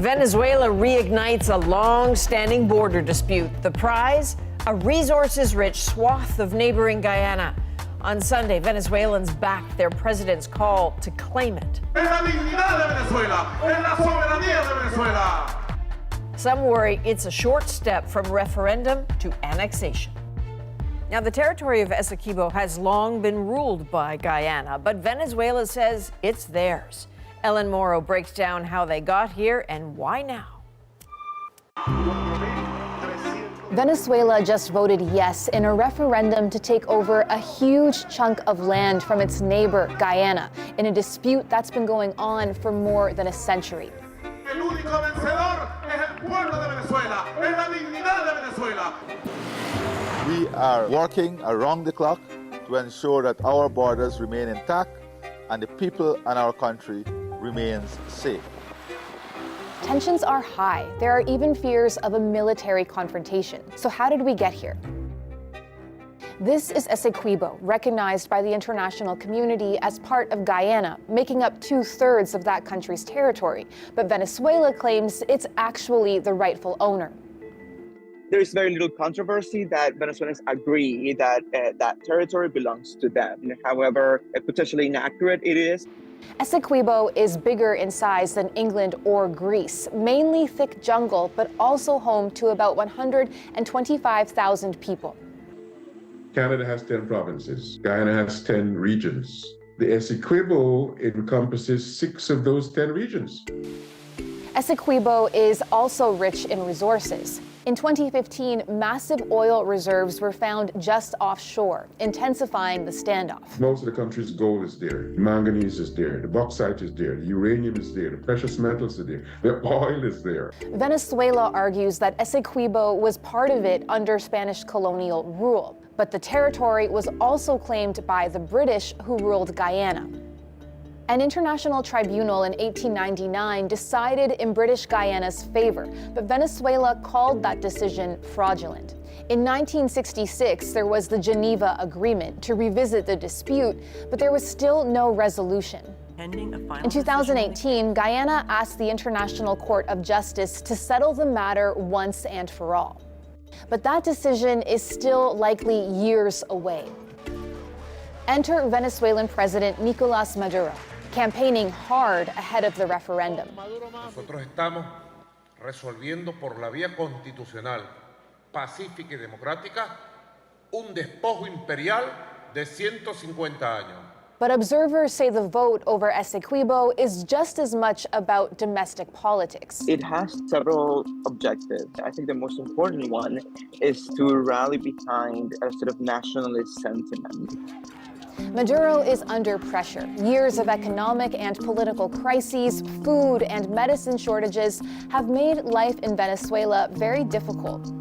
Venezuela reignites a long-standing border dispute. The prize? A resources-rich swath of neighboring Guyana. On Sunday, Venezuelans backed their president's call to claim it. Some worry it's a short step from referendum to annexation. Now, the territory of Essequibo has long been ruled by Guyana, but Venezuela says it's theirs. Ellen Morrow breaks down how they got here and why now. Venezuela just voted yes in a referendum to take over a huge chunk of land from its neighbor, Guyana, in a dispute that's been going on for more than a century. We are working around the clock to ensure that our borders remain intact and the people in our country remains safe. Tensions are high. There are even fears of a military confrontation. So how did we get here? This is Essequibo, recognized by the international community as part of Guyana, making up 2/3 of that country's territory. But Venezuela claims it's actually the rightful owner. There is very little controversy that Venezuelans agree that that territory belongs to them. However, potentially inaccurate it is. Essequibo is bigger in size than England or Greece, mainly thick jungle, but also home to about 125,000 people. Canada has 10 provinces. Guyana has 10 regions. The Essequibo encompasses 6 of those 10 regions. Essequibo is also rich in resources. In 2015, massive oil reserves were found just offshore, intensifying the standoff. Most of the country's gold is there. The manganese is there. The bauxite is there. The uranium is there. The precious metals are there. The oil is there. Venezuela argues that Essequibo was part of it under Spanish colonial rule, but the territory was also claimed by the British, who ruled Guyana. An international tribunal in 1899 decided in British Guyana's favor, but Venezuela called that decision fraudulent. In 1966, there was the Geneva Agreement to revisit the dispute, but there was still no resolution. In 2018, Guyana asked the International Court of Justice to settle the matter once and for all. But that decision is still likely years away. Enter Venezuelan President Nicolás Maduro, campaigning hard ahead of the referendum. Nosotros estamos resolviendo por la vía constitucional, pacífica y democrática, un despojo imperial de 150 años. But observers say the vote over Essequibo is just as much about domestic politics. It has several objectives. I think the most important one is to rally behind a sort of nationalist sentiment. Maduro is under pressure. Years of economic and political crises, food and medicine shortages have made life in Venezuela very difficult.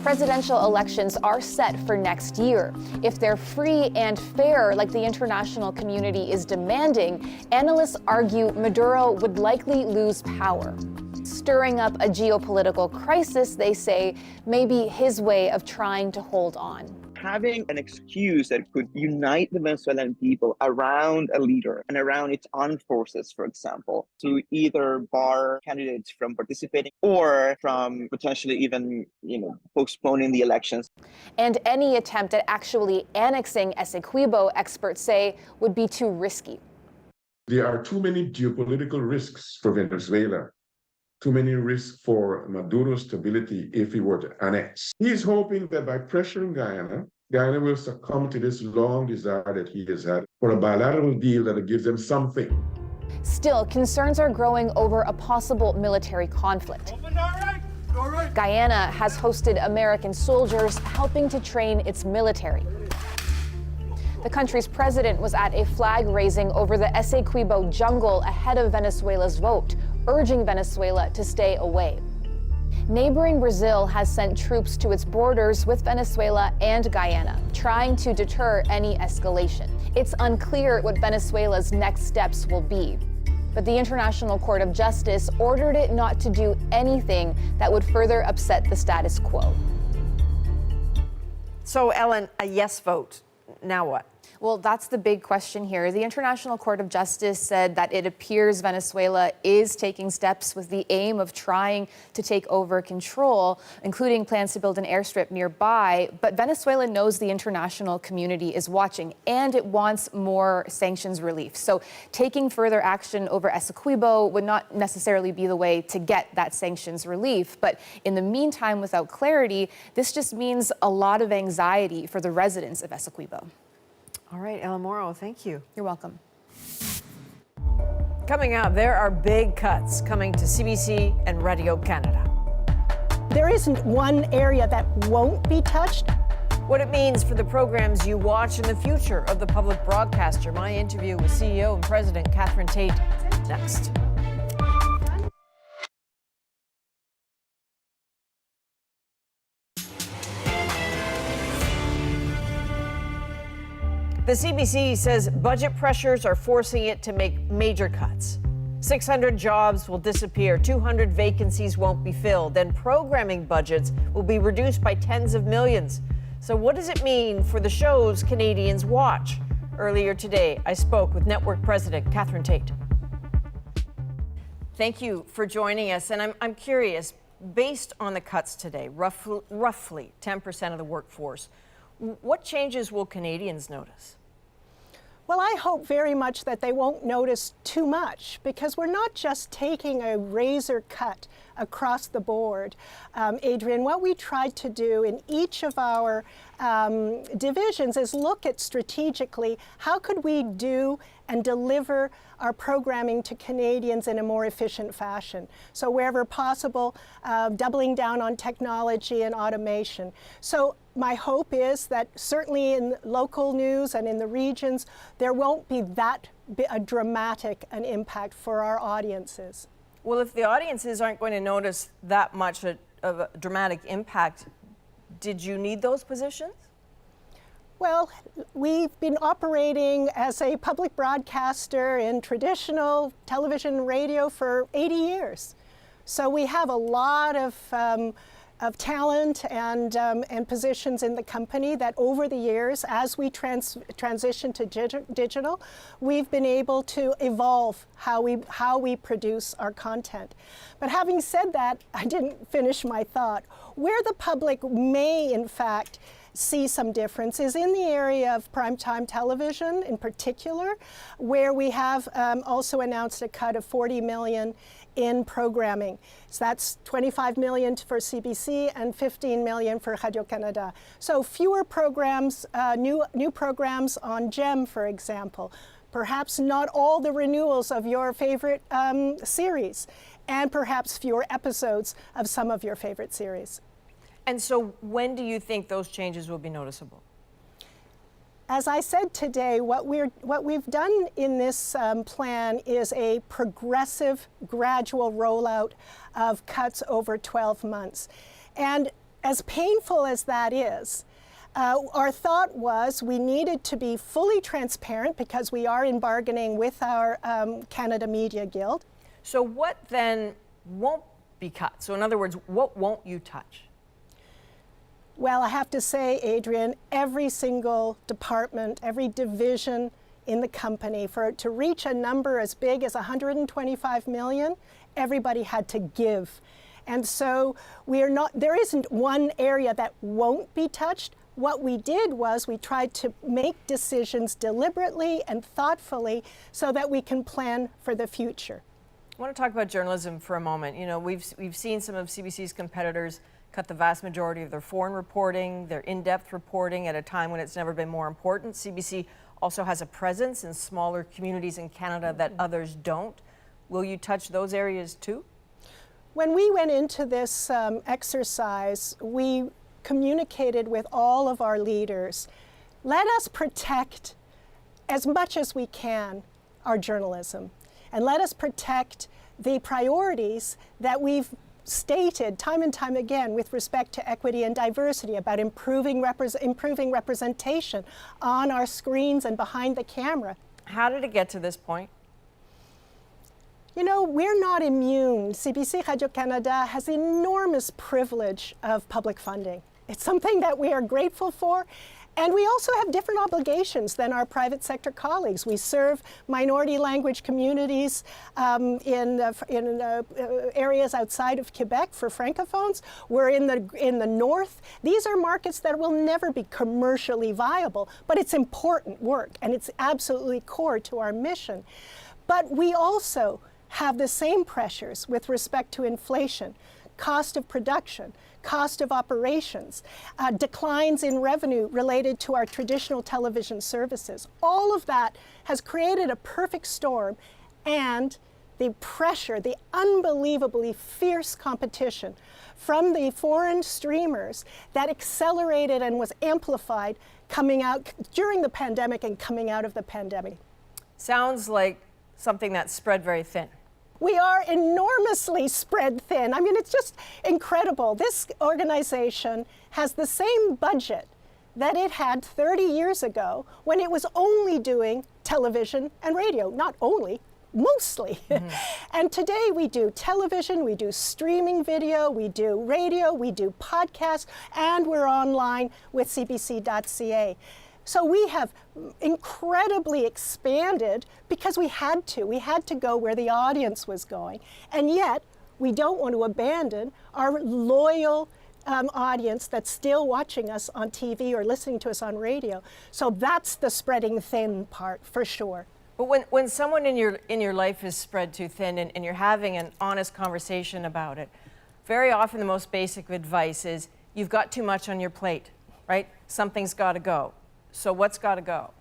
Presidential elections are set for next year. If they're free and fair, like the international community is demanding, analysts argue Maduro would likely lose power. Stirring up a geopolitical crisis, they say, may be his way of trying to hold on. Having an excuse that could unite the Venezuelan people around a leader and around its armed forces, for example, to either bar candidates from participating or from potentially even, postponing the elections. And any attempt at actually annexing Essequibo, experts say, would be too risky. There are too many geopolitical risks for Venezuela. Too many risks for Maduro's stability if he were to annex. He's hoping that by pressuring Guyana, Guyana will succumb to this long desire that he has had for a bilateral deal that gives them something. Still, concerns are growing over a possible military conflict. Guyana has hosted American soldiers helping to train its military. The country's president was at a flag raising over the Essequibo jungle ahead of Venezuela's vote, urging Venezuela to stay away. Neighboring Brazil has sent troops to its borders with Venezuela and Guyana, trying to deter any escalation. It's unclear what Venezuela's next steps will be, but the International Court of Justice ordered it not to do anything that would further upset the status quo. So, Ellen, a yes vote. Now what? Well, that's the big question here. The International Court of Justice said that it appears Venezuela is taking steps with the aim of trying to take over control, including plans to build an airstrip nearby. But Venezuela knows the international community is watching, and it wants more sanctions relief. So taking further action over Essequibo would not necessarily be the way to get that sanctions relief. But in the meantime, without clarity, this just means a lot of anxiety for the residents of Essequibo. All right, Ella Morrow, thank you. You're welcome. Coming up, there are big cuts coming to CBC and Radio Canada. There isn't one area that won't be touched. What it means for the programs you watch in the future of the public broadcaster. My interview with CEO and President Catherine Tait next. The CBC says budget pressures are forcing it to make major cuts. 600 jobs will disappear, 200 vacancies won't be filled, and programming budgets will be reduced by tens of millions. So what does it mean for the shows Canadians watch? Earlier today, I spoke with network president Catherine Tait. Thank you for joining us, and I'm curious, based on the cuts today, roughly 10% of the workforce, what changes will Canadians notice? Well, I hope very much that they won't notice too much, because we're not just taking a razor cut across the board. Adrienne, what we tried to do in each of our divisions is look at strategically how could we do and deliver our programming to Canadians in a more efficient fashion. So wherever possible, doubling down on technology and automation. So my hope is that certainly in local news and in the regions, there won't be that dramatic an impact for our audiences. Well, if the audiences aren't going to notice that much of a dramatic impact, did you need those positions? Well, we've been operating as a public broadcaster in traditional television and radio for 80 years. So we have a lot of talent and positions in the company that over the years, as we transition to digital, we've been able to evolve how we produce our content. But having said that, I didn't finish my thought. Where the public may, in fact, see some difference is in the area of primetime television in particular, where we have also announced a cut of 40 million in programming. So that's 25 million for CBC and 15 million for Radio Canada. So fewer programs, new programs on GEM, for example. Perhaps not all the renewals of your favorite series, and perhaps fewer episodes of some of your favorite series. And so when do you think those changes will be noticeable? As I said today, what we've done in this plan is a progressive, gradual rollout of cuts over 12 months. And as painful as that is, our thought was we needed to be fully transparent because we are in bargaining with our Canada Media Guild. So what then won't be cut? So in other words, what won't you touch? Well, I have to say, Adrienne, every single department, every division in the company, to reach a number as big as 125 million, everybody had to give. And so there isn't one area that won't be touched. What we did was we tried to make decisions deliberately and thoughtfully so that we can plan for the future. I want to talk about journalism for a moment. You know, we've seen some of CBC's competitors cut the vast majority of their foreign reporting, their in-depth reporting at a time when it's never been more important. CBC also has a presence in smaller communities in Canada that others don't. Will you touch those areas too? When we went into this exercise, we communicated with all of our leaders, let us protect as much as we can our journalism, and let us protect the priorities that we've stated time and time again with respect to equity and diversity, about improving representation on our screens and behind the camera. How did it get to this point? You know, we're not immune. CBC Radio Canada has enormous privilege of public funding. It's something that we are grateful for, And we also have different obligations than our private sector colleagues. We serve minority language communities in areas outside of Quebec for francophones. We're in the north. These are markets that will never be commercially viable, but it's important work and it's absolutely core to our mission. But we also have the same pressures with respect to inflation, cost of production, cost of operations, declines in revenue related to our traditional television services. All of that has created a perfect storm, and the pressure, the unbelievably fierce competition from the foreign streamers that accelerated and was amplified coming out during the pandemic and coming out of the pandemic. Sounds like something that's spread very thin. We are enormously spread thin. I mean, it's just incredible. This organization has the same budget that it had 30 years ago when it was only doing television and radio. Not only, mostly. And today we do television, we do streaming video, we do radio, we do podcasts, and we're online with cbc.ca. So we have incredibly expanded because we had to. We had to go where the audience was going. And yet, we don't want to abandon our loyal audience that's still watching us on TV or listening to us on radio. So that's the spreading thin part, for sure. But when someone in your life is spread too thin and you're having an honest conversation about it, very often the most basic advice is you've got too much on your plate, right? Something's got to go. So what's got to go?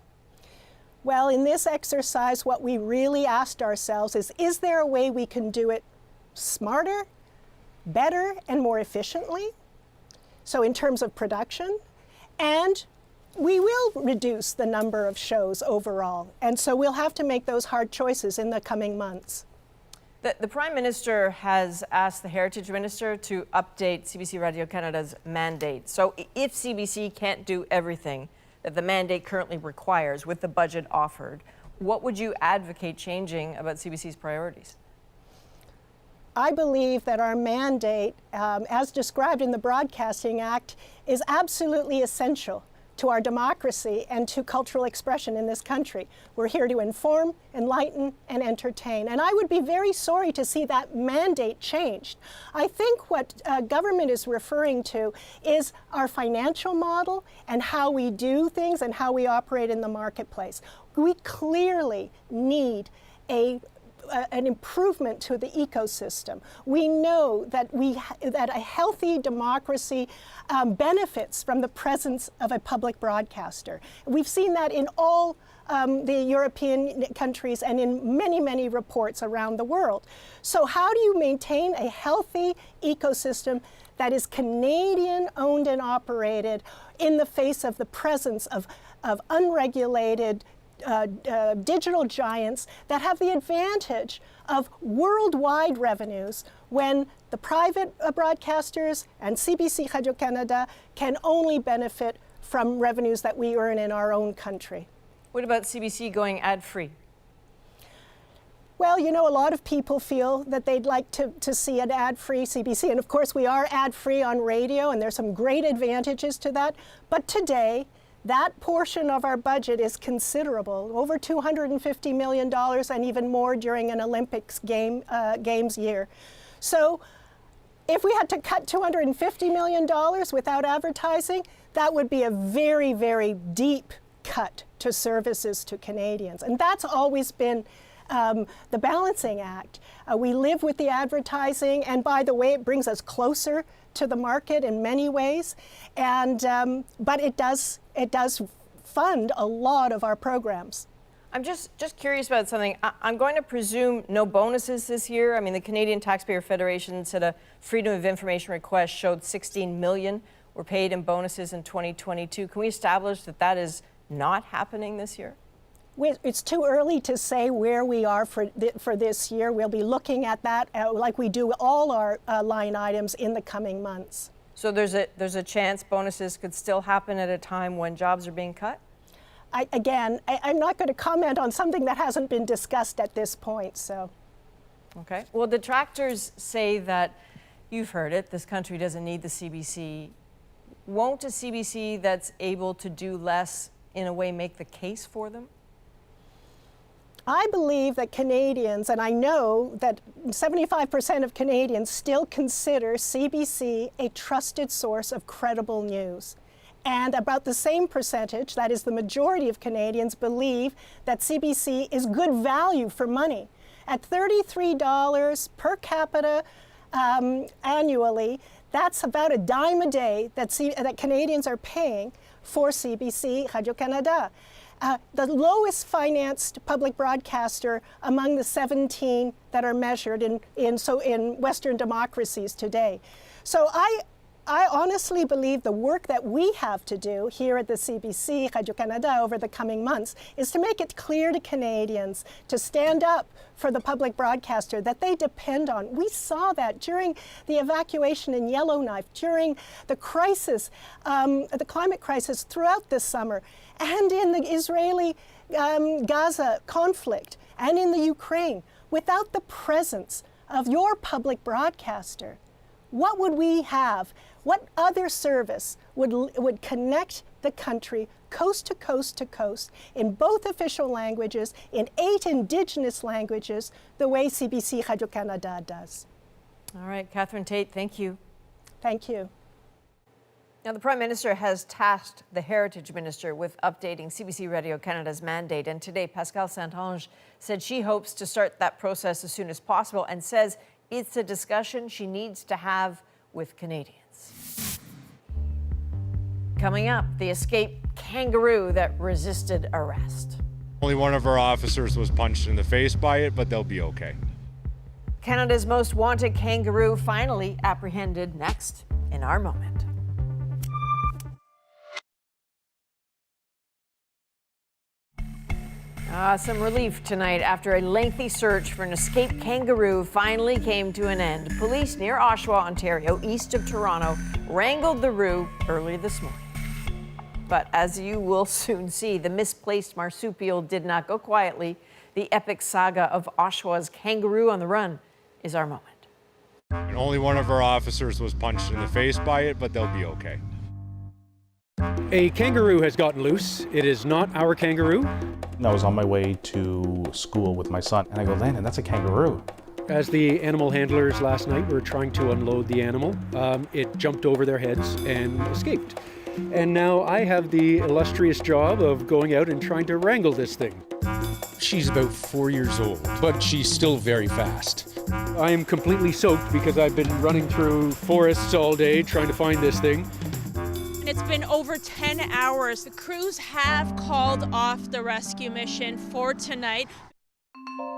Well, in this exercise, what we really asked ourselves is there a way we can do it smarter, better, and more efficiently? So in terms of production, and we will reduce the number of shows overall. And so we'll have to make those hard choices in the coming months. The Prime Minister has asked the Heritage Minister to update CBC Radio Canada's mandate. So if CBC can't do everything that the mandate currently requires with the budget offered, what would you advocate changing about CBC's priorities? I believe that our mandate, as described in the Broadcasting Act, is absolutely essential to our democracy and to cultural expression in this country. We're here to inform, enlighten, and entertain. And I would be very sorry to see that mandate changed. I think what government is referring to is our financial model and how we do things and how we operate in the marketplace. We clearly need an improvement to the ecosystem. We know that that a healthy democracy benefits from the presence of a public broadcaster. We've seen that in all the European countries and in many, many reports around the world. So how do you maintain a healthy ecosystem that is Canadian owned and operated in the face of the presence of unregulated digital giants that have the advantage of worldwide revenues when the private broadcasters and CBC Radio-Canada can only benefit from revenues that we earn in our own country. What about CBC going ad-free? Well, you know, a lot of people feel that they'd like to see an ad-free CBC, and of course we are ad-free on radio, and there's some great advantages to that. But today, that portion of our budget is considerable, over $250 million and even more during an Olympics games year. So if we had to cut $250 million without advertising, that would be a very, very deep cut to services to Canadians. And that's always been the balancing act. We live with the advertising, and by the way, it brings us closer to the market in many ways, and but it does fund a lot of our programs. I'm just curious about something. I'm going to presume no bonuses this year. I mean, the Canadian Taxpayer Federation said a Freedom of Information request showed $16 million were paid in bonuses in 2022. Can we establish that that is not happening this year? It's too early to say where we are for this year. We'll be looking at that like we do all our line items in the coming months. So there's a chance bonuses could still happen at a time when jobs are being cut? I'm not going to comment on something that hasn't been discussed at this point. So, okay. Well, detractors say that, you've heard it, this country doesn't need the CBC. Won't a CBC that's able to do less in a way make the case for them? I believe that Canadians, and I know that 75% of Canadians still consider CBC a trusted source of credible news. And about the same percentage, that is the majority of Canadians, believe that CBC is good value for money. At $33 per capita annually, that's about a dime a day that Canadians are paying for CBC Radio-Canada. The lowest financed public broadcaster among the 17 that are measured in Western democracies today. So I honestly believe the work that we have to do here at the CBC Radio-Canada over the coming months is to make it clear to Canadians to stand up for the public broadcaster that they depend on. We saw that during the evacuation in Yellowknife, during the crisis, the climate crisis throughout this summer, and in the Israeli-Gaza conflict, and in the Ukraine. Without the presence of your public broadcaster, what would we have? What other service would connect the country coast to coast to coast in both official languages, in 8 Indigenous languages, the way CBC Radio-Canada does? All right, Catherine Tait, thank you. Thank you. Now, the Prime Minister has tasked the Heritage Minister with updating CBC Radio-Canada's mandate. And today, Pascale Saint-Onge said she hopes to start that process as soon as possible and says it's a discussion she needs to have with Canadians. Coming up, the escaped kangaroo that resisted arrest. Only one of our officers was punched in the face by it, but they'll be okay. Canada's most wanted kangaroo finally apprehended, next in our moment. Some relief tonight after a lengthy search for an escaped kangaroo finally came to an end. Police near Oshawa, Ontario, east of Toronto, wrangled the roo early this morning. But as you will soon see, the misplaced marsupial did not go quietly. The epic saga of Oshawa's kangaroo on the run is our moment. And only one of our officers was punched in the face by it, but they'll be okay. A kangaroo has gotten loose. It is not our kangaroo. I was on my way to school with my son, and I go, Landon, that's a kangaroo. As the animal handlers last night were trying to unload the animal, it jumped over their heads and escaped. And now I have the illustrious job of going out and trying to wrangle this thing. She's about 4 years old, but she's still very fast. I am completely soaked because I've been running through forests all day trying to find this thing. It's been over 10 hours. The crews have called off the rescue mission for tonight.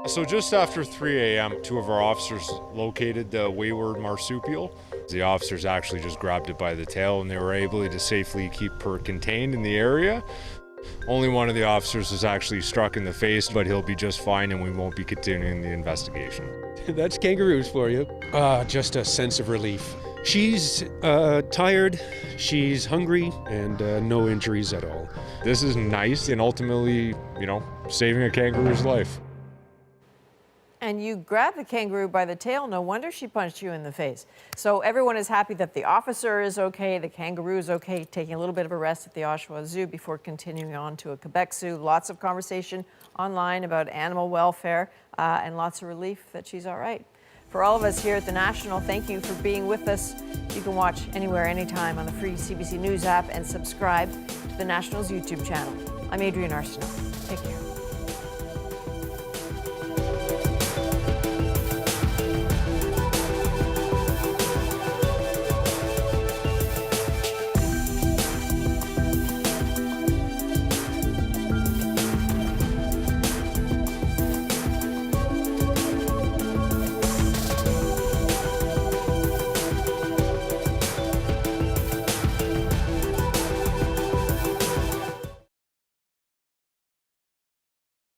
So just after 3 a.m., 2 of our officers located the wayward marsupial. The officers actually just grabbed it by the tail, and they were able to safely keep her contained in the area. Only one of the officers was actually struck in the face, but he'll be just fine, and we won't be continuing the investigation. That's kangaroos for you. Just a sense of relief. She's tired, she's hungry, and no injuries at all. This is nice, and ultimately, saving a kangaroo's life. And you grabbed the kangaroo by the tail. No wonder she punched you in the face. So everyone is happy that the officer is okay, the kangaroo is okay, taking a little bit of a rest at the Oshawa Zoo before continuing on to a Quebec zoo. Lots of conversation online about animal welfare and lots of relief that she's all right. For all of us here at The National, thank you for being with us. You can watch anywhere, anytime on the free CBC News app and subscribe to The National's YouTube channel. I'm Adrienne Arsenault. Take care.